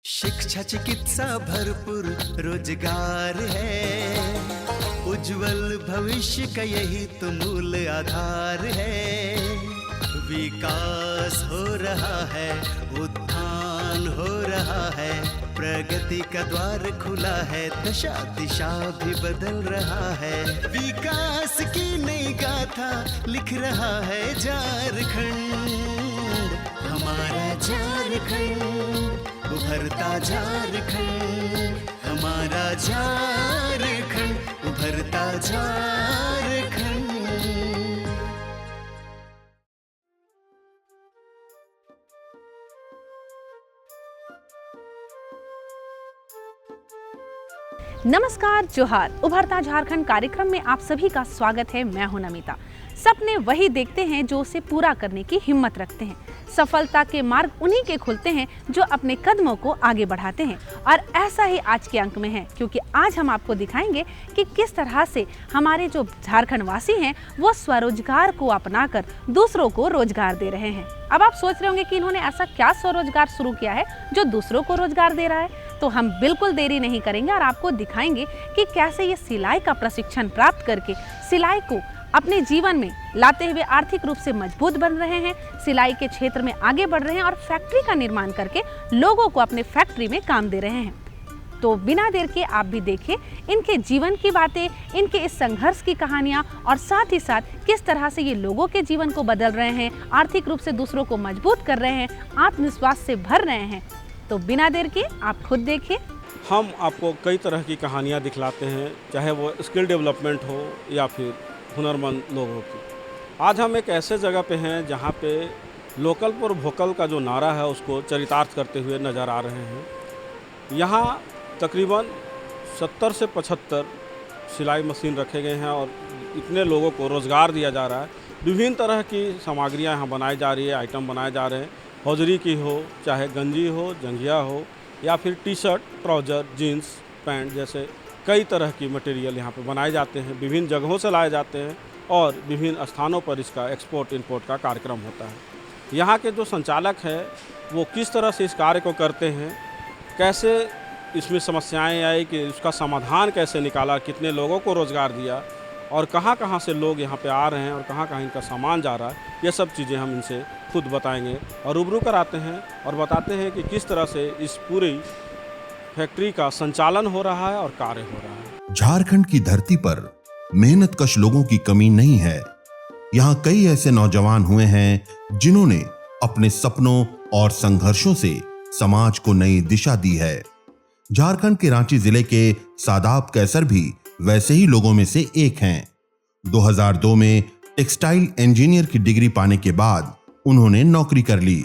शिक्षा चिकित्सा भरपूर रोजगार है, उज्जवल भविष्य का यही तो मूल आधार है। विकास हो रहा है, उत्थान हो रहा है, प्रगति का द्वार खुला है, दशा दिशा भी बदल रहा है। विकास की नई गाथा लिख रहा है झारखंड, हमारा झारखंड, उभरता झारखंड, हमारा झारखंड, उभरता झारखंड। नमस्कार, जोहार। उभरता झारखंड कार्यक्रम में आप सभी का स्वागत है। मैं हूं नमिता। सपने वही देखते हैं जो उसे पूरा करने की हिम्मत रखते हैं। सफलता के मार्ग उन्हीं के खुलते हैं जो अपने कदमों को आगे बढ़ाते हैं। और ऐसा ही आज के अंक में है, क्योंकि आज हम आपको दिखाएंगे कि किस तरह से हमारे जो झारखंड वासी हैं वो स्वरोजगार को अपनाकर दूसरों को रोजगार दे रहे हैं। अब आप सोच रहे होंगे कि इन्होंने ऐसा क्या स्वरोजगार शुरू किया है जो दूसरों को रोजगार दे रहा है। तो हम बिल्कुल देरी नहीं करेंगे और आपको दिखाएंगे कि कैसे ये सिलाई का प्रशिक्षण प्राप्त करके सिलाई को अपने जीवन में लाते हुए आर्थिक रूप से मजबूत बन रहे हैं, सिलाई के क्षेत्र में आगे बढ़ रहे हैं और फैक्ट्री का निर्माण करके लोगों को अपने फैक्ट्री में काम दे रहे हैं। तो बिना देर के आप भी देखें इनके जीवन की बातें, इनके इस संघर्ष की कहानियां और साथ ही साथ किस तरह से ये लोगों के जीवन को बदल रहे हैं, आर्थिक रूप से दूसरों को मजबूत कर रहे हैं, आत्मविश्वास से भर रहे हैं। तो बिना देर के आप खुद देखें। हम आपको कई तरह की कहानियाँ दिखलाते हैं, चाहे वो स्किल डेवलपमेंट हो या फिर हुनरमंद लोगों की। आज हम एक ऐसे जगह पे हैं जहाँ पे लोकल फॉर वोकल का जो नारा है उसको चरितार्थ करते हुए नज़र आ रहे हैं। यहाँ तकरीबन 70 से 75 सिलाई मशीन रखे गए हैं और इतने लोगों को रोज़गार दिया जा रहा है। विभिन्न तरह की सामग्रियाँ यहाँ बनाई जा रही है, आइटम बनाए जा रहे हैं। हौजरी की हो, चाहे गंजी हो, जंघिया हो या फिर T shirt, trouser, jeans, pant जैसे कई तरह की मटेरियल यहाँ पे बनाए जाते हैं। विभिन्न जगहों से लाए जाते हैं और विभिन्न स्थानों पर इसका एक्सपोर्ट इंपोर्ट का कार्यक्रम होता है। यहाँ के जो संचालक हैं वो किस तरह से इस कार्य को करते हैं, कैसे इसमें समस्याएं आई कि उसका समाधान कैसे निकाला, कितने लोगों को रोज़गार दिया और कहाँ कहाँ से लोग यहाँ पे आ रहे हैं और कहाँ कहाँ इनका सामान जा रहा है, ये सब चीज़ें हम इनसे खुद बताएंगे और रूबरू कराते हैं और बताते हैं कि किस तरह से इस पूरी फैक्ट्री का संचालन हो रहा है और कार्य हो रहा है। झारखंड की धरती पर मेहनतकश लोगों की कमी नहीं है। यहाँ कई ऐसे नौजवान हुए हैं जिन्होंने अपने सपनों और संघर्षों से समाज को नई दिशा दी है। झारखंड के रांची जिले के सादाब कैसर भी वैसे ही लोगों में से एक हैं। 2002 में टेक्सटाइल इंजीनियर की डिग्री पाने के बाद उन्होंने नौकरी कर ली,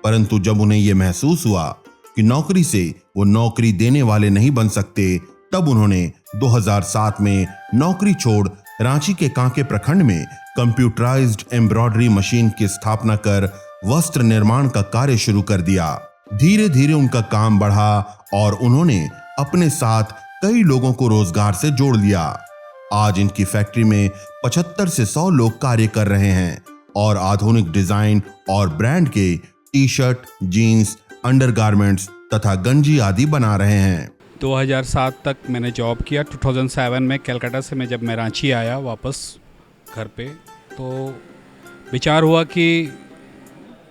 परंतु जब उन्हें यह महसूस हुआ कि नौकरी से वो नौकरी देने वाले नहीं बन सकते, तब उन्होंने 2007 में नौकरी छोड़ रांची के कांके प्रखंड में कंप्यूटराइज्ड एम्ब्रॉयडरी मशीन की स्थापना कर वस्त्र निर्माण का कार्य शुरू कर दिया। धीरे धीरे उनका काम बढ़ा और उन्होंने अपने साथ कई लोगों को रोजगार से जोड़ लिया। आज इनकी फैक्ट्री में 75 से 100 लोग कार्य कर रहे हैं और आधुनिक डिजाइन और ब्रांड के टी शर्ट, जीन्स, अंडरगारमेंट्स तथा गंजी आदि बना रहे हैं। 2007 तक मैंने जॉब किया। 2007 में कलकत्ता से जब मैं रांची आया वापस घर पे, तो विचार हुआ कि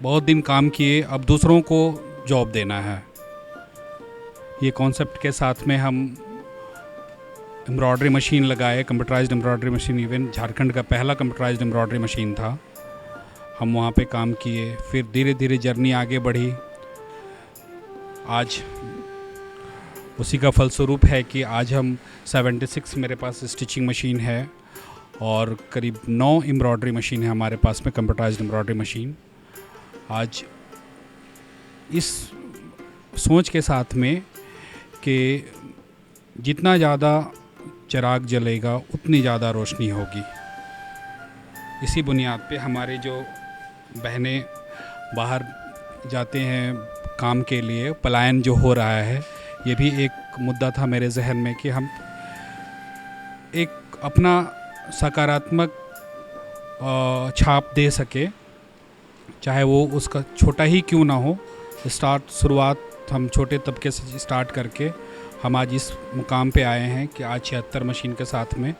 बहुत दिन काम किए, अब दूसरों को जॉब देना है। ये कॉन्सेप्ट के साथ में हम एम्ब्रॉयडरी मशीन लगाए, computerised embroidery machine. Even Jharkhand का पहला कंप्यूटराइज्ड एम्ब्रॉयडरी मशीन था। हम वहाँ पे काम किए, फिर धीरे धीरे जर्नी आगे बढ़ी। आज उसी का फलस्वरूप है कि आज हम 76 मेरे पास स्टिचिंग मशीन है और करीब 9 एम्ब्रॉयडरी मशीन है हमारे पास में, कंप्यूटराइज्ड एम्ब्रॉयडरी मशीन। आज इस सोच के साथ में कि जितना ज़्यादा चिराग जलेगा उतनी ज़्यादा रोशनी होगी, इसी बुनियाद पे हमारे जो बहनें बाहर जाते हैं काम के लिए, पलायन जो हो रहा है, ये भी एक मुद्दा था मेरे जहन में कि हम एक अपना सकारात्मक छाप दे सके, चाहे वो उसका छोटा ही क्यों ना हो। शुरुआत हम छोटे तबके से स्टार्ट करके हम आज इस मुकाम पे आए हैं कि आज 76 मशीन के साथ में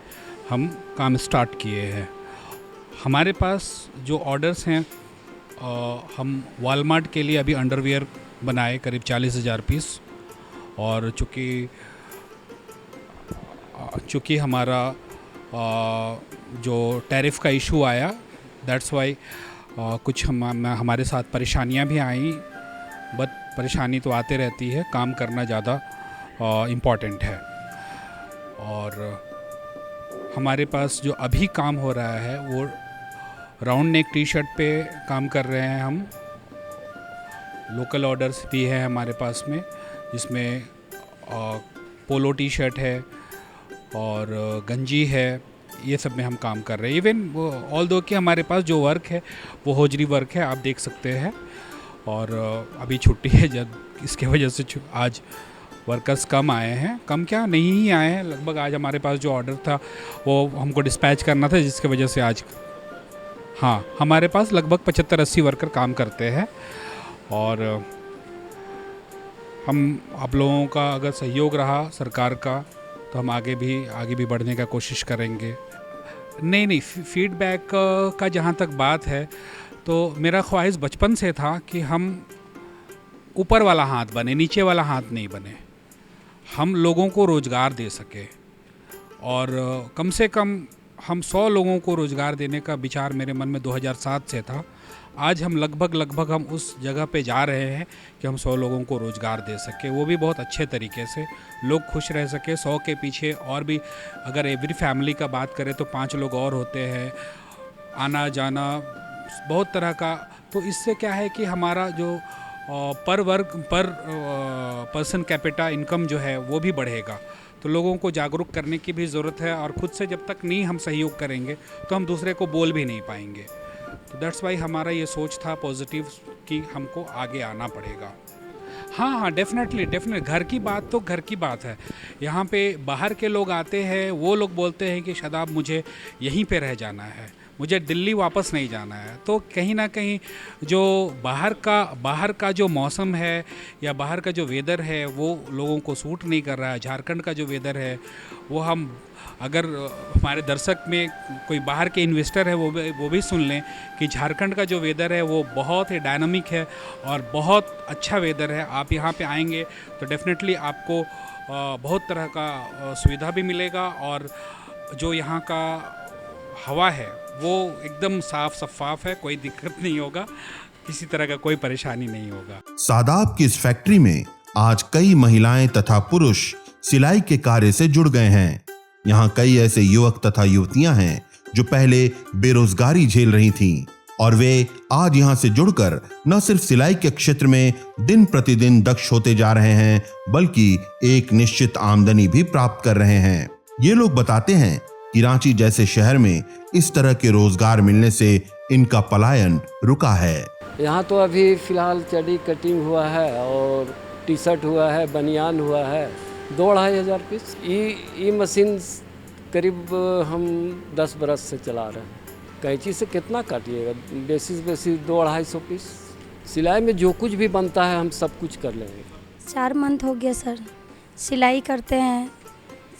हम काम स्टार्ट किए हैं। हमारे पास जो ऑर्डर्स हैं, हम वॉलमार्ट के लिए अभी अंडरवियर बनाए करीब 40,000 पीस, और चूँकि हमारा जो टैरिफ का इशू आया, दैट्स वाई कुछ हमारे साथ परेशानियां भी आई, बट परेशानी तो आते रहती है, काम करना ज़्यादा इम्पॉर्टेंट है। और हमारे पास जो अभी काम हो रहा है वो राउंड नेक टी शर्ट पे काम कर रहे हैं हम। लोकल ऑर्डर्स भी है हमारे पास में, जिसमें पोलो टी शर्ट है और गंजी है, ये सब में हम काम कर रहे हैं। इवन ऑल दो कि हमारे पास जो वर्क है वो होजरी वर्क है, आप देख सकते हैं। और अभी छुट्टी है, जब इसके वजह से आज वर्कर्स कम आए हैं, कम क्या नहीं ही आए हैं। लगभग आज हमारे पास जो ऑर्डर था वो हमको डिस्पैच करना था, जिसके वजह से आज हमारे पास लगभग 75-80 वर्कर काम करते हैं। और हम आप लोगों का अगर सहयोग रहा सरकार का, तो हम आगे भी बढ़ने का कोशिश करेंगे। नहीं, फीडबैक का जहाँ तक बात है, तो मेरा ख्वाहिश बचपन से था कि हम ऊपर वाला हाथ बने, नीचे वाला हाथ नहीं बने। हम लोगों को रोज़गार दे सके, और कम से कम हम 100 लोगों को रोज़गार देने का विचार मेरे मन में 2007 से था। आज हम लगभग हम उस जगह पे जा रहे हैं कि हम 100 लोगों को रोज़गार दे सके, वो भी बहुत अच्छे तरीके से, लोग खुश रह सके। 100 के पीछे और भी अगर एवरी फैमिली का बात करें तो 5 लोग और होते हैं, आना जाना बहुत तरह का। तो इससे क्या है कि हमारा जो पर पर्सन कैपिटा इनकम जो है वो भी बढ़ेगा। तो लोगों को जागरूक करने की भी ज़रूरत है, और ख़ुद से जब तक नहीं हम सहयोग करेंगे तो हम दूसरे को बोल भी नहीं पाएंगे। तो दैट्स वाई हमारा ये सोच था पॉजिटिव कि हमको आगे आना पड़ेगा। हाँ, डेफिनेटली घर की बात तो घर की बात है। यहाँ पे बाहर के लोग आते हैं, वो लोग बोलते हैं कि शादाब मुझे यहीं पे रह जाना है, मुझे दिल्ली वापस नहीं जाना है। तो कहीं ना कहीं जो बाहर का जो मौसम है या बाहर का जो वेदर है वो लोगों को सूट नहीं कर रहा है। झारखंड का जो वेदर है वो हम, अगर हमारे दर्शक में कोई बाहर के इन्वेस्टर है वो भी सुन लें कि झारखंड का जो वेदर है वो बहुत ही डायनामिक है और बहुत अच्छा वेदर है। आप यहाँ पे आएंगे तो डेफिनेटली आपको बहुत तरह का सुविधा भी मिलेगा, और जो यहाँ का हवा है वो एकदम साफ शफाफ है, कोई दिक्कत नहीं होगा, किसी तरह का कोई परेशानी नहीं होगा। सादाब की इस फैक्ट्री में आज कई महिलाएं तथा पुरुष सिलाई के कार्य से जुड़ गए हैं। यहाँ कई ऐसे युवक तथा युवतियां हैं जो पहले बेरोजगारी झेल रही थीं, और वे आज यहाँ से जुड़कर न सिर्फ सिलाई के क्षेत्र में दिन प्रतिदिन दक्ष होते जा रहे हैं, बल्कि एक निश्चित आमदनी भी प्राप्त कर रहे हैं। ये लोग बताते हैं कि रांची जैसे शहर में इस तरह के रोजगार मिलने से इनका पलायन रुका है। यहाँ तो अभी फिलहाल चड्डी कटिंग हुआ है और टी शर्ट हुआ है, बनियान हुआ है, 2-2.5 हज़ार पीस। ये मशीन करीब हम 10 बरस से चला रहे हैं। कैंची से कितना काटिएगा, बेसिस 200-250 पीस। सिलाई में जो कुछ भी बनता है हम सब कुछ कर लेंगे। 4 मंथ हो गया सर, सिलाई करते हैं,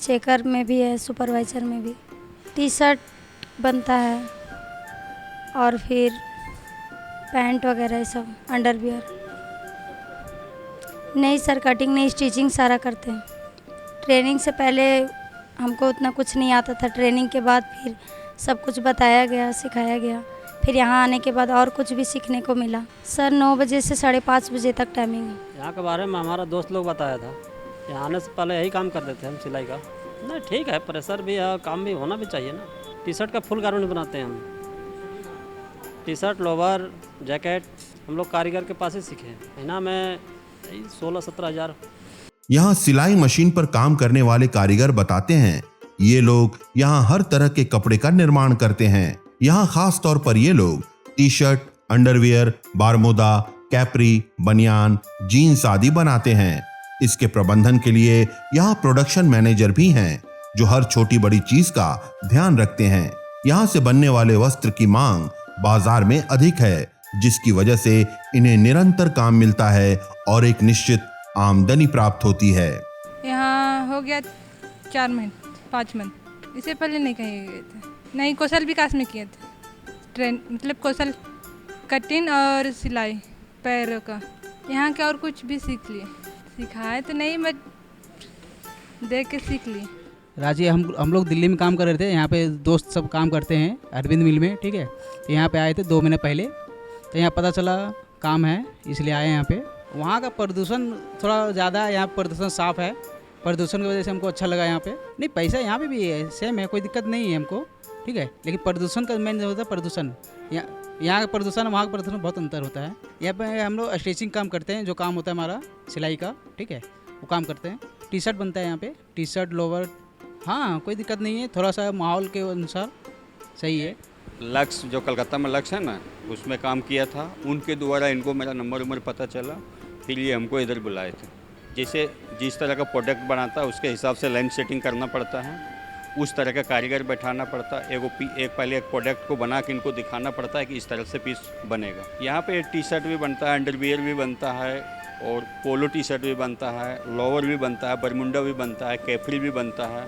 चेकर में भी है, सुपरवाइज़र में भी। टी शर्ट बनता है और फिर पैंट वगैरह सब, अंडरवियर। नहीं सर, कटिंग नहीं, स्टिचिंग सारा करते हैं। ट्रेनिंग से पहले हमको उतना कुछ नहीं आता था, ट्रेनिंग के बाद फिर सब कुछ बताया गया, सिखाया गया। फिर यहाँ आने के बाद और कुछ भी सीखने को मिला। सर 9 बजे से 5:30 बजे तक टाइमिंग है। यहाँ के बारे में हमारा दोस्त लोग बताया था, यहाँ आने से पहले यही काम करते थे हम, सिलाई का। नहीं ठीक है, प्रेशर भी है, काम भी होना भी चाहिए ना। टी शर्ट का फुल गारमेंट बनाते हैं हम, टी शर्ट, लोवर, जैकेट हम लोग कारीगर के पास ही सीखे हैं। महीना में 16-17 हज़ार। यहाँ सिलाई मशीन पर काम करने वाले कारीगर बताते हैं ये लोग यहाँ हर तरह के कपड़े का निर्माण करते हैं। यहाँ खास तौर पर ये लोग T shirt, underwear, Bermuda, capri, बनियान, जीन्स आदि बनाते हैं। इसके प्रबंधन के लिए यहाँ प्रोडक्शन मैनेजर भी हैं जो हर छोटी बड़ी चीज का ध्यान रखते हैं। यहाँ से बनने वाले वस्त्र की मांग बाजार में अधिक है, जिसकी वजह से इन्हें निरंतर काम मिलता है और एक निश्चित आमदनी प्राप्त होती है। यहाँ हो गया 4 महीने 5 मंथ। इससे पहले नहीं कहीं गए थे, नहीं कौशल विकास में किए थे ट्रेन, मतलब कौशल कटिंग और सिलाई पैरों का। यहाँ के और कुछ भी सीख लिए, सिखाए तो नहीं, मैं देख के सीख लिए। राजी हम लोग दिल्ली में काम कर रहे थे, यहाँ पे दोस्त सब काम करते हैं अरविंद मिल में, ठीक है। तो यहाँ पे आए थे 2 महीने पहले, तो यहाँ पता चला काम है इसलिए आए यहाँ पे। वहाँ का प्रदूषण थोड़ा ज़्यादा है, यहाँ प्रदूषण साफ़ है, प्रदूषण की वजह से हमको अच्छा लगा यहाँ पे। नहीं पैसा यहाँ पे भी है, सेम है, कोई दिक्कत नहीं है हमको, ठीक है। लेकिन प्रदूषण का मेन होता है प्रदूषण, यहाँ का प्रदूषण वहाँ का प्रदूषण बहुत अंतर होता है। यहाँ पे हम लोग स्टिचिंग काम करते हैं, जो काम होता है हमारा सिलाई का, ठीक है, वो काम करते हैं। टी शर्ट बनता है यहाँ पे, टी शर्ट लोवर, हाँ कोई दिक्कत नहीं है, थोड़ा सा माहौल के अनुसार सही है। लक्ष्य जो कलकत्ता में लक्ष्य है ना, उसमें काम किया था, उनके द्वारा इनको मेरा नंबर पता चला, फिर ये हमको इधर बुलाए थे। जैसे जिस तरह का प्रोडक्ट बनाता है उसके हिसाब से लाइन सेटिंग करना पड़ता है, उस तरह का कारीगर बैठाना पड़ता है, एक पहले एक प्रोडक्ट को बना के इनको दिखाना पड़ता है कि इस तरह से पीस बनेगा। यहाँ पे टी शर्ट भी बनता है, अंडरवियर भी बनता है, और पोलो टी शर्ट भी बनता है, लोवर भी बनता है, बरमुंडा भी बनता है, कैफरी भी बनता है,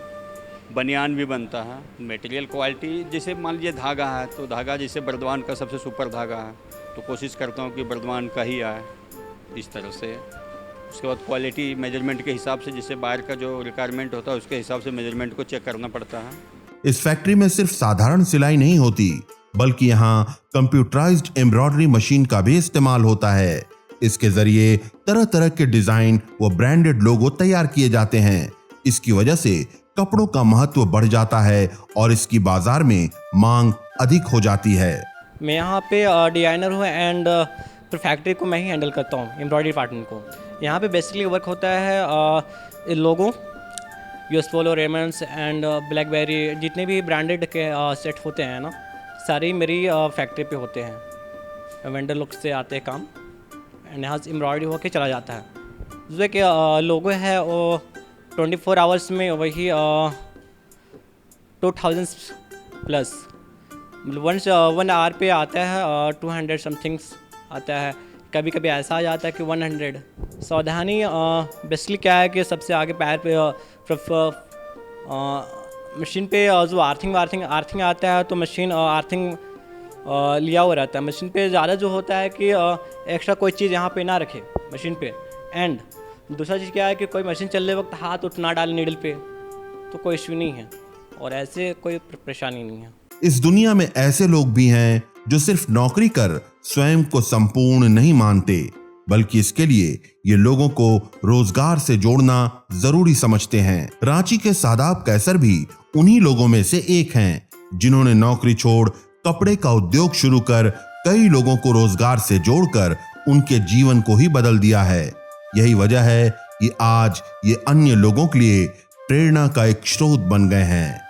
बनियान भी बनता है। मटेरियल क्वालिटी जैसे मान लीजिए धागा है, तो धागा जैसे बर्दवान का सबसे सुपर धागा है, तो कोशिश करता हूँ कि बर्दवान का ही आए, इस तरह से। उसके बाद क्वालिटी मेजरमेंट के हिसाब से, जैसे बाहर का जो रिक्वायरमेंट होता है उसके हिसाब से मेजरमेंट को चेक करना पड़ता है। इस फैक्ट्री में सिर्फ साधारण सिलाई नहीं होती, बल्कि यहाँ कंप्यूटराइज्ड एम्ब्रॉयडरी मशीन का भी इस्तेमाल होता है। इसके जरिए तरह तरह के डिजाइन व ब्रांडेड लोगो तैयार किए जाते हैं। इसकी वजह से कपड़ों का महत्व बढ़ जाता है और इसकी बाजार में मांग अधिक हो जाती है। मैं यहाँ पे डिजाइनर हूँ एंड फैक्ट्री को मैं ही हैंडल करता हूँ, एम्ब्रॉयडरी डिपार्टमेंट को। यहाँ पे बेसिकली वर्क होता है लोगों, US Polo, Raymond's and blackberry, जितने भी ब्रांडेड के सेट होते हैं ना, सारे मेरी फैक्ट्री पे होते हैं। वेंडर लोग से आते हैं काम, एंड यहाँ से एम्ब्रॉयडरी होके चला जाता है। जो कि लोगो है वो 24 आवर्स में वही 2000 प्लस, मतलब 1 आवर पे आता है 200 समथिंग्स आता है। कभी कभी ऐसा आ जाता है कि 100। सावधानी बेसिकली क्या है कि सबसे आगे पैर पे मशीन पे जो आर्थिंग आता है, तो मशीन आर्थिंग लिया हुआ रहता है। मशीन पे ज़्यादा जो होता है कि एक्स्ट्रा कोई चीज़ यहाँ पे ना रखे मशीन पे। एंड दूसरा चीज़ क्या है कि कोई मशीन चलने वक्त हाथ उठ ना डाले नीडल पे, तो कोई इशू नहीं है और ऐसे कोई परेशानी नहीं है। इस दुनिया में ऐसे लोग भी हैं जो सिर्फ नौकरी कर स्वयं को संपूर्ण नहीं मानते, बल्कि इसके लिए ये लोगों को रोजगार से जोड़ना जरूरी समझते हैं। रांची के सादाब कैसर भी उन्हीं लोगों में से एक हैं, जिन्होंने नौकरी छोड़ कपड़े का उद्योग शुरू कर कई लोगों को रोजगार से जोड़कर उनके जीवन को ही बदल दिया है। यही वजह है कि आज ये अन्य लोगों के लिए प्रेरणा का एक स्रोत बन गए हैं।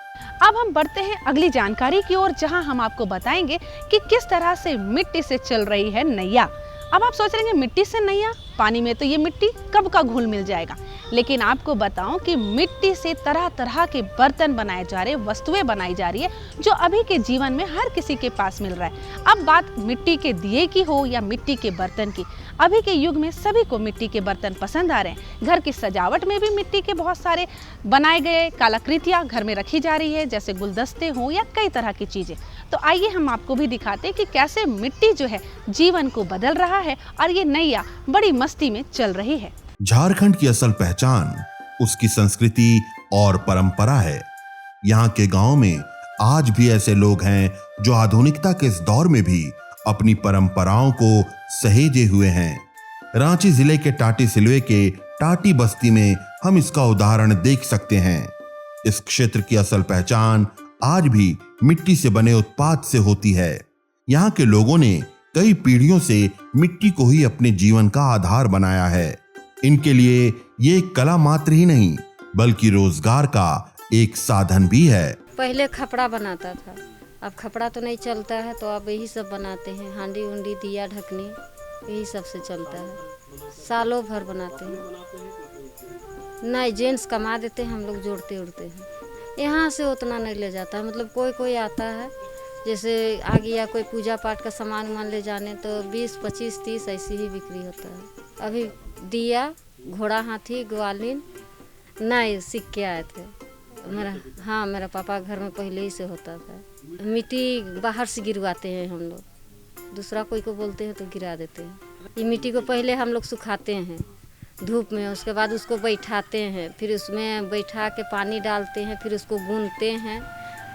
अब हम बढ़ते हैं अगली जानकारी की ओर, जहां हम आपको बताएंगे कि किस तरह से मिट्टी से चल रही है नैया। अब आप सोच रहे हैं मिट्टी से नैया, पानी में तो ये मिट्टी कब का घुल मिल जाएगा। लेकिन आपको बताऊं कि मिट्टी से तरह तरह के बर्तन बनाए जा रहे, वस्तुएं बनाई जा रही है, जो अभी के जीवन में हर किसी के पास मिल रहा है। अब बात मिट्टी के दिए की हो या मिट्टी के बर्तन की, अभी के युग में सभी को मिट्टी के बर्तन पसंद आ रहे हैं। घर की सजावट में भी मिट्टी के बहुत सारे बनाए गए कलाकृतियाँ घर में रखी जा रही है, जैसे गुलदस्ते हों या कई तरह की चीज़ें। तो आइए हम आपको भी दिखाते हैं कि कैसे मिट्टी जो है जीवन को बदल रहा है और ये नैया बड़ी मस्ती में चल रही है। झारखंड की असल पहचान उसकी संस्कृति और परंपरा है। यहाँ के गांव में आज भी ऐसे लोग हैं जो आधुनिकता के इस दौर में भी अपनी परंपराओं को सहेजे हुए हैं। रांची जिले के टाटी सिलवे के टाटी बस्ती में हम इसका उदाहरण देख सकते हैं। इस क्षेत्र की असल पहचान आज भी मिट्टी से बने उत्पाद से होती है। यहाँ के लोगों ने कई पीढ़ियों से मिट्टी को ही अपने जीवन का आधार बनाया है। इनके लिए ये एक कला मात्र ही नहीं, बल्कि रोजगार का एक साधन भी है। पहले खपड़ा बनाता था, अब खपड़ा तो नहीं चलता है, तो अब यही सब बनाते हैं। हांडी उंडी, दिया, ढकनी, यही सब से चलता है। सालों भर बनाते हैं। नहीं, जेंट्स कमा देते हैं, हम लोग जोड़ते उड़ते हैं। यहाँ से उतना नहीं ले जाता है, मतलब कोई आता है, जैसे आ गया कोई पूजा पाठ का सामान मान ले जाने, तो 20, 25, 30 ऐसी ही बिक्री होता है। अभी दिया, घोड़ा हाथी ग्वालिन नहीं सीख के आए थे। मेरा पापा घर में पहले ही से होता था। मिट्टी बाहर से गिरवाते हैं हम लोग, दूसरा कोई को बोलते हैं तो गिरा देते हैं। ये मिट्टी को पहले हम लोग सुखाते हैं धूप में, उसके बाद उसको बैठाते हैं, फिर उसमें बैठा के पानी डालते हैं, फिर उसको गूंथते हैं,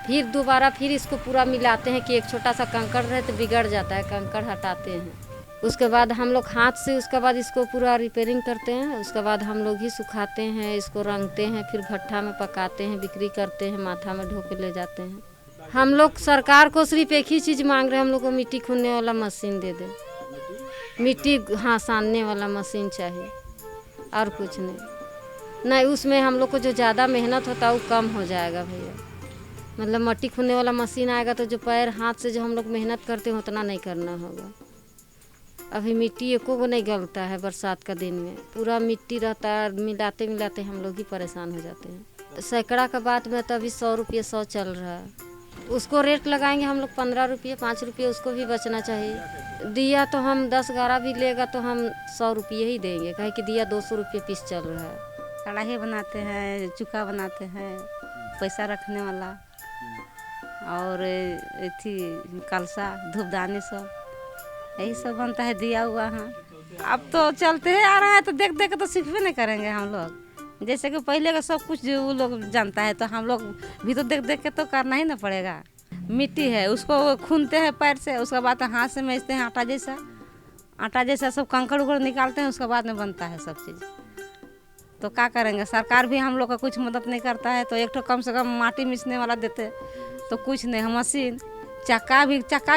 फिर दोबारा फिर इसको पूरा मिलाते हैं कि एक छोटा सा कंकड़ रहे तो बिगड़ जाता है, कंकड़ हटाते हैं। उसके बाद हम लोग हाथ से उसके बाद इसको पूरा रिपेयरिंग करते हैं। उसके बाद हम लोग ही सुखाते हैं, इसको रंगते हैं, फिर भट्ठा में पकाते हैं, बिक्री करते हैं, माथा में ढो के ले जाते हैं। हम लोग सरकार को सिर्फ एक ही चीज़ मांग रहे हैं, हम लोग को मिट्टी खूंदने वाला मशीन दे दे। मिट्टी हाँ सानने वाला मशीन चाहिए और कुछ नहीं। उसमें हम लोग को जो ज़्यादा मेहनत होता है वो कम हो जाएगा भैया। मतलब मिट्टी खूंदने वाला मशीन आएगा तो जो पैर हाथ से जो हम लोग मेहनत करते हैं उतना नहीं करना होगा। अभी मिट्टी एको को नहीं गलता है बरसात का दिन में, पूरा मिट्टी रहता है, मिलाते मिलाते हम लोग ही परेशान हो जाते हैं। सैकड़ा का बात में तो अभी 100 रुपये 100 चल रहा है, उसको रेट लगाएंगे हम लोग 15 रुपये 5 रुपये, उसको भी बचना चाहिए। दिया तो हम 10-11 भी लेगा तो हम 100 रुपये ही देंगे, कहे कि दिया 200 रुपये पीस चल रहा है। कढ़ाई बनाते हैं, चुका बनाते हैं, पैसा रखने वाला, और थी कलसा धूपदानी सब यही सब बनता है, दिया हुआ। हाँ अब तो चलते हैं आ रहा है तो देख देख के तो सीखबे नहीं करेंगे हम लोग। जैसे कि पहले का सब कुछ जो वो लोग जानता है तो हम लोग भी तो देख देख के तो करना ही ना पड़ेगा। मिट्टी है उसको खूनते हैं पैर से, उसके बाद हाथ से मैचते हैं आटा जैसा सब कंकड़ उकड़ निकालते हैं, उसके बाद में बनता है सब चीज़। तो क्या करेंगे, सरकार भी हम लोग का कुछ मदद नहीं करता है, तो एक तो कम से कम माटी मिसने वाला देते तो कुछ नहीं। मशीन चक्का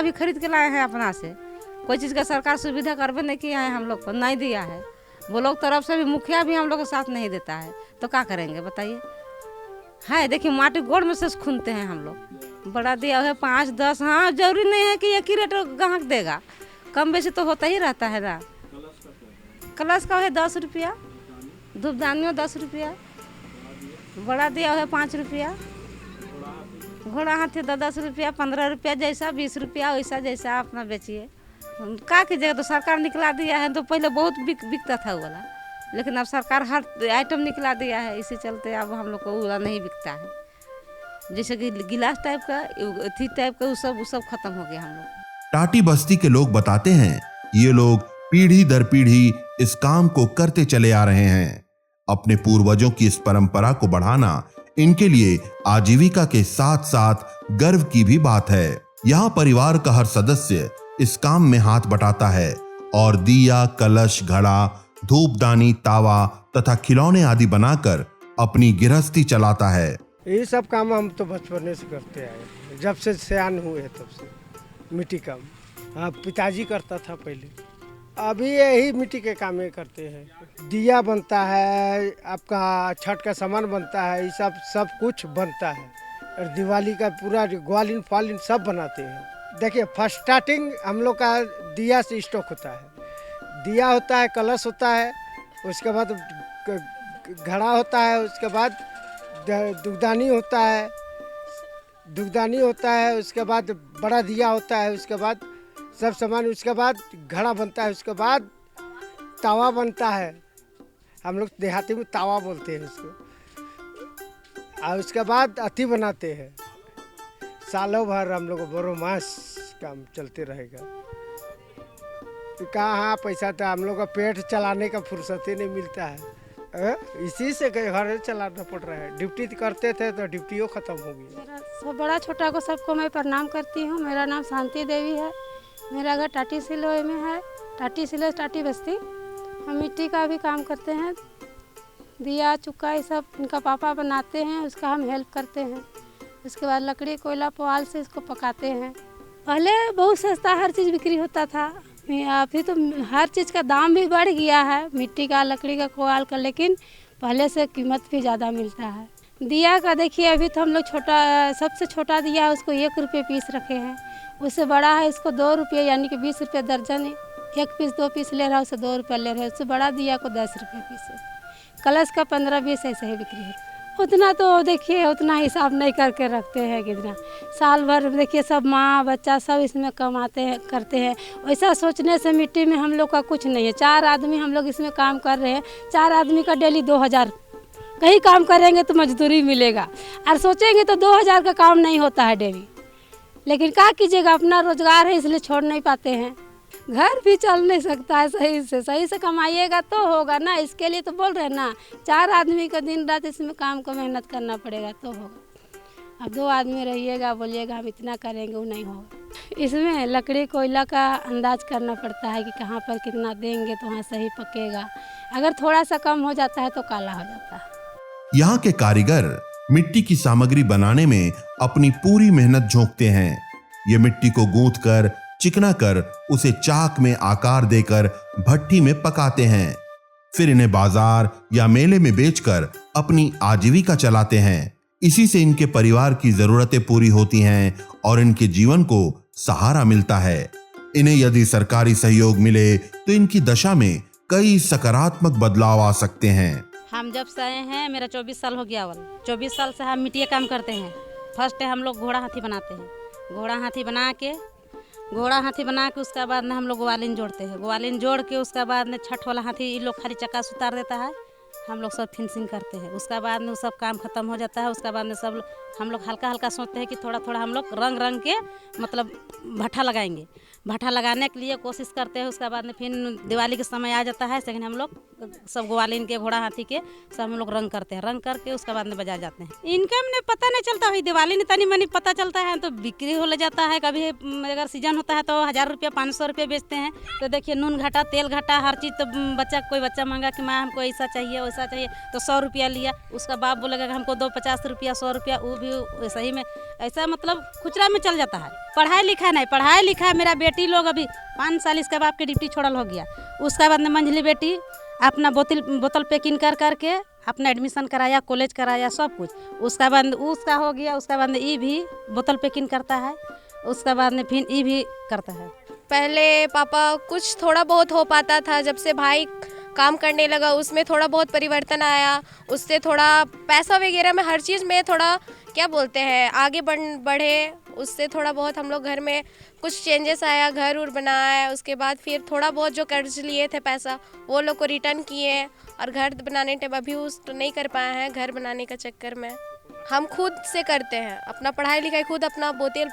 भी खरीद के लाए हैं अपना से, कोई चीज़ का सरकार सुविधा करवे नहीं किया है, हम लोग को नहीं दिया है। वो लोग तरफ से भी मुखिया भी हम लोग को साथ नहीं देता है, तो क्या करेंगे बताइए। है देखिए माटी गोड़ में से खूनते हैं हम लोग, बड़ा दिया है 5-10। हाँ जरूरी नहीं है कि एक ही रेट ग्राहक देगा, कम बेसी तो होता ही रहता है ना। कलश का है 10 रुपया, धूपदानियों 10 रुपया, बड़ा दिया है 5 रुपया, घोड़ा हाथी 10 रुपया 15 रुपया, जैसा 20 रुपया वैसा जैसा अपना बेचिए। क्या कीजिएगा, तो सरकार निकला दिया है, तो पहले बहुत बिकता था वो वाला, लेकिन अब सरकार हर आइटम निकला दिया है, इसी चलते अब हम लोग को वो वाला नहीं बिकता है। जैसे कि गिलास टाइप का थी टाइप का वो सब खत्म हो गया हम लोग। टाटी बस्ती के लोग बताते हैं ये लोग पीढ़ी दर पीढ़ी इस काम को करते चले आ रहे हैं। अपने पूर्वजों की इस परंपरा को बढ़ाना इनके लिए आजीविका के साथ साथ गर्व की भी बात है। यहाँ परिवार का हर सदस्य इस काम में हाथ बटाता है और दिया, कलश, घड़ा, धूपदानी, तावा तथा खिलौने आदि बनाकर अपनी गृहस्थी चलाता है। ये सब काम हम तो बचपन से करते आए, जब से सयान हुए तब से मिट्टी काम। हाँ पिताजी करता था पहले, अभी यही मिट्टी के काम ही करते हैं। दिया बनता है, आपका छठ का सामान बनता है, ये सब कुछ बनता है। और दिवाली का पूरा ग्वालिन फालिन सब बनाते हैं। देखिए फर्स्ट स्टार्टिंग हम लोग का दिया से स्टॉक होता है। दिया होता है, कलश होता है, उसके बाद घड़ा होता है, उसके बाद दुगदानी होता है, उसके बाद बड़ा दिया होता है, उसके बाद सब सामान, उसके बाद घड़ा बनता है, उसके बाद तावा बनता है। हम लोग देहाती में तावा बोलते हैं उसको। और उसके बाद अथी बनाते हैं। सालों भर हम लोग बरो मास काम चलते रहेगा। कहाँ पैसा था, हम लोग का पेट चलाने का फुर्सत ही नहीं मिलता है। इसी से घर चलाना पड़ रहा है। ड्यूटी करते थे तो ड्यूटियों ख़त्म हो गई। सब बड़ा छोटा को सबको मैं प्रणाम करती हूँ। मेरा नाम शांति देवी है, मेरा घर टाटी सिलोई में है, टाटी सिलोई टाटी बस्ती। हम मिट्टी का भी काम करते हैं, दिया चुका ये सब इनका पापा बनाते हैं, उसका हम हेल्प करते हैं। उसके बाद लकड़ी कोयला पुआल से इसको पकाते हैं। पहले बहुत सस्ता हर चीज़ बिक्री होता था, अभी तो हर चीज़ का दाम भी बढ़ गया है, मिट्टी का, लकड़ी का, कोयल का, लेकिन पहले से कीमत भी ज़्यादा मिलता है। दिया का देखिए अभी तो हम लोग सबसे छोटा दिया है उसको 1 रुपये पीस रखे हैं, उससे बड़ा है इसको 2 रुपये यानी कि 20 रुपये दर्जन। 1 पीस 2 पीस ले रहा है उसे 2 रुपये ले रहा है, उससे बड़ा दिया को 10 रुपये पीस है। कलश का 15-20 ऐसे ही बिक्री होता है। उतना तो देखिए उतना हिसाब नहीं करके रखते हैं कितना। साल भर देखिए सब माँ बच्चा सब इसमें कमाते हैं करते हैं। वैसा सोचने से मिट्टी में हम लोग का कुछ नहीं है। 4 आदमी हम लोग इसमें काम कर रहे हैं। 4 आदमी का डेली 2000 कहीं काम करेंगे तो मजदूरी मिलेगा, और सोचेंगे तो 2000 का काम नहीं होता है डेली। लेकिन क्या कीजिएगा, अपना रोजगार है इसलिए छोड़ नहीं पाते हैं। घर भी चल नहीं सकता है सही से कमाइएगा तो होगा ना। इसके लिए तो बोल रहे हैं ना, 4 आदमी को दिन रात इसमें काम को मेहनत करना पड़ेगा तो होगा। अब 2 आदमी रहिएगा बोलिएगा हम इतना करेंगे, वो नहीं होगा। इसमें लकड़ी कोयला का अंदाज करना पड़ता है कि कहाँ पर कितना देंगे तो वहाँ सही पकेगा। अगर थोड़ा सा कम हो जाता है तो काला हो जाता है। यहाँ के कारीगर मिट्टी की सामग्री बनाने में अपनी पूरी मेहनत झोंकते हैं। ये मिट्टी को गूंथ कर चिकना कर उसे चाक में आकार देकर भट्टी में पकाते हैं। फिर इन्हें बाजार या मेले में बेचकर अपनी आजीविका चलाते हैं। इसी से इनके परिवार की जरूरतें पूरी होती हैं और इनके जीवन को सहारा मिलता है। इन्हें यदि सरकारी सहयोग मिले तो इनकी दशा में कई सकारात्मक बदलाव आ सकते हैं। हम जब से आए हैं, मेरा 24 साल हो गया। 24 साल से हम मिट्टी का काम करते हैं। फर्स्ट हम लोग घोड़ा हाथी बनाते हैं। घोड़ा हाथी बना के उसके बाद में हम लोग ग्वालिन जोड़ते हैं। ग्वालिन जोड़ के उसके बाद में छठ वाला हाथी ये लोग खाली चक्का उतार देता है, हम लोग सब फिनिशिंग करते हैं। उसके बाद में सब काम खत्म हो जाता है। उसके बाद में सब हम लोग हल्का हल्का सोचते हैं कि थोड़ा थोड़ा हम लोग रंग के मतलब भट्ठा लगाएंगे। भट्ठा लगाने के लिए कोशिश करते हैं। उसके बाद में फिर दिवाली के समय आ जाता है, सेकंड हम लोग सब ग्वालिन के घोड़ा हाथी के सब हम लोग रंग करते हैं। रंग करके उसके बाद में बाजार जाते हैं। इनकम ने पता नहीं चलता है, दिवाली ने तनी मनी पता चलता है तो बिक्री हो ले जाता है। कभी अगर सीजन होता है तो 1000 रुपया 500 रुपया बेचते हैं। तो देखिए नून घाटा तेल घाटा हर चीज़। तो कोई बच्चा मांगा कि माँ हमको ऐसा चाहिए वैसा चाहिए तो 100 रुपया लिया। उसका बाप बोलेगा कि हमको दो 50 रुपया 100 रुपया, वो भी सही में ऐसा मतलब खुचरा में चल जाता है। पढ़ाई लिखा नहीं, पढ़ाई लिखा मेरा बेटी लोग अभी 5 साल इसके बाप की ड्यूटी छोड़ल हो गया। उसके बाद में मंझली बेटी अपना बोतल पैकिंग करके अपना एडमिशन कराया, कॉलेज कराया, सब कुछ। उसका बाद उसका हो गया। उसके बाद में ये भी बोतल पैकिंग करता है। उसके बाद में फिर ये भी करता है। पहले पापा कुछ थोड़ा बहुत हो पाता था, जब से भाई काम करने लगा उसमें थोड़ा बहुत परिवर्तन आया। उससे थोड़ा पैसा वगैरह में हर चीज़ में थोड़ा क्या बोलते हैं आगे बढ़े। उससे थोड़ा बहुत हम लोग घर में कुछ चेंजेस आया, घर उर बनाया। उसके बाद फिर थोड़ा बहुत जो कर्ज लिए थे पैसा वो लोग को रिटर्न किए, और घर बनाने टाइम अभी उस तो नहीं कर पाए हैं। घर बनाने का चक्कर में हम खुद से करते हैं अपना पढ़ाई लिखाई खुद, अपना बोतल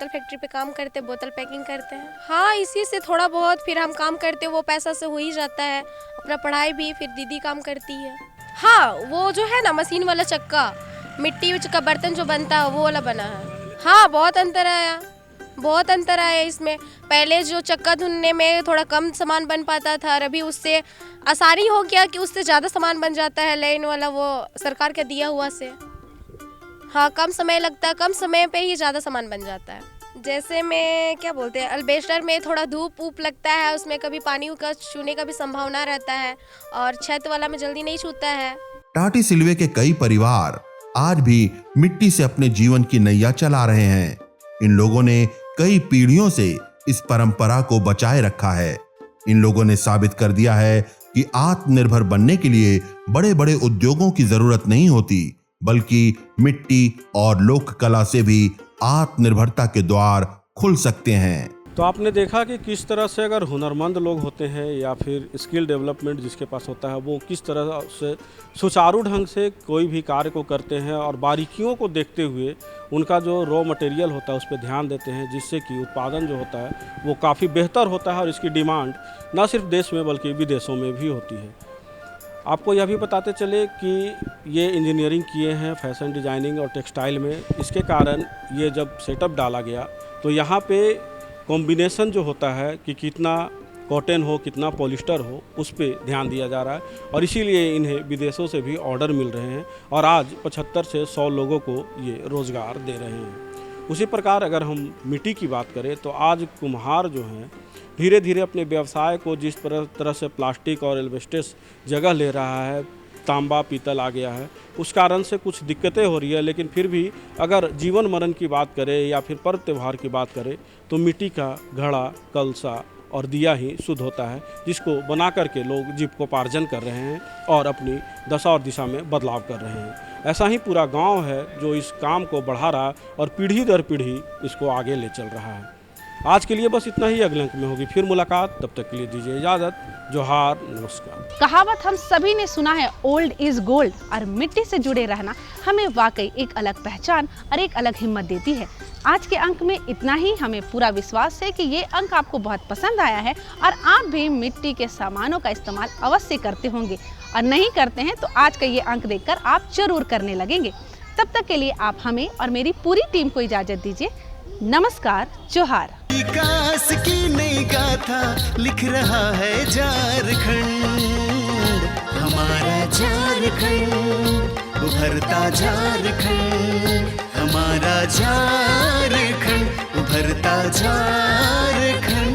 फैक्ट्री पे काम करते, बोतल पैकिंग करते हैं। हाँ, इसी से थोड़ा बहुत फिर हम काम करते, वो पैसा से हो ही जाता है। अपना पढ़ाई भी फिर दीदी काम करती है। हाँ, वो जो है ना मशीन वाला चक्का, मिट्टी का बर्तन जो बनता है वो वाला बना है। हाँ, बहुत अंतर आया इसमें। पहले जो चक्का धुनने में थोड़ा कम सामान बन पाता था, और अभी उससे आसानी हो गया कि उससे ज़्यादा सामान बन जाता है। लाइन वाला वो सरकार का दिया हुआ से हाँ कम समय लगता है, कम समय पे ही ज़्यादा सामान बन जाता है। जैसे में क्या बोलते हैं अल्बेस्टर में थोड़ा धूप ऊप लगता है, उसमें कभी पानी का छूने का भी संभावना रहता है, और छत वाला में जल्दी नहीं छूता है। टाटी सिल्वे के कई परिवार आज भी मिट्टी से अपने जीवन की नैया चला रहे हैं। इन लोगों ने कई पीढ़ियों से इस परंपरा को बचाए रखा है। इन लोगों ने साबित कर दिया है कि आत्मनिर्भर बनने के लिए बड़े बड़े उद्योगों की जरूरत नहीं होती, बल्कि मिट्टी और लोक कला से भी आत्मनिर्भरता के द्वार खुल सकते हैं। तो आपने देखा कि किस तरह से अगर हुनरमंद लोग होते हैं या फिर स्किल डेवलपमेंट जिसके पास होता है वो किस तरह से सुचारू ढंग से कोई भी कार्य को करते हैं और बारीकियों को देखते हुए उनका जो रॉ मटेरियल होता है उस पर ध्यान देते हैं, जिससे कि उत्पादन जो होता है वो काफ़ी बेहतर होता है और इसकी डिमांड न सिर्फ देश में बल्कि विदेशों में भी होती है। आपको यह भी बताते चले कि ये इंजीनियरिंग किए हैं फैशन डिज़ाइनिंग और टेक्सटाइल में। इसके कारण ये जब सेटअप डाला गया तो यहाँ पे कॉम्बिनेशन जो होता है कि कितना कॉटन हो कितना पॉलिस्टर हो उस पर ध्यान दिया जा रहा है, और इसीलिए इन्हें विदेशों से भी ऑर्डर मिल रहे हैं और आज 75 से 100 लोगों को ये रोज़गार दे रहे हैं। उसी प्रकार अगर हम मिट्टी की बात करें तो आज कुम्हार जो हैं धीरे धीरे अपने व्यवसाय को जिस तरह से प्लास्टिक और एल्बेस्टस जगह ले रहा है, तांबा पीतल आ गया है, उस कारण से कुछ दिक्कतें हो रही है। लेकिन फिर भी अगर जीवन मरण की बात करें या फिर पर्व त्यौहार की बात करें तो मिट्टी का घड़ा, कलसा और दिया ही शुद्ध होता है, जिसको बना करके लोग जीविकोपार्जन कर रहे हैं और अपनी दशा और दिशा में बदलाव कर रहे हैं। ऐसा ही पूरा गांव है जो इस काम को बढ़ा रहा और पीढ़ी दर पीढ़ी इसको आगे ले चल रहा है। आज के लिए बस इतना ही, अगले अंक में होगी फिर मुलाकात, तब तक के लिए दीजिए इजाज़त। जोहार, नमस्कार। कहावत हम सभी ने सुना है, ओल्ड इज गोल्ड, और मिट्टी से जुड़े रहना हमें वाकई एक अलग पहचान और एक अलग हिम्मत देती है। आज के अंक में इतना ही। हमें पूरा विश्वास है कि ये अंक आपको बहुत पसंद आया है और आप भी मिट्टी के सामानों का इस्तेमाल अवश्य करते होंगे, और नहीं करते हैं तो आज का ये अंक देखकर आप जरूर करने लगेंगे। तब तक के लिए आप हमें और मेरी पूरी टीम को इजाजत दीजिए। नमस्कार, जोहार। विकास की नई गाथा लिख रहा है झारखंड, हमारा झारखंड, उभरता झारखंड, हमारा झारखंड, उभरता झारखंड।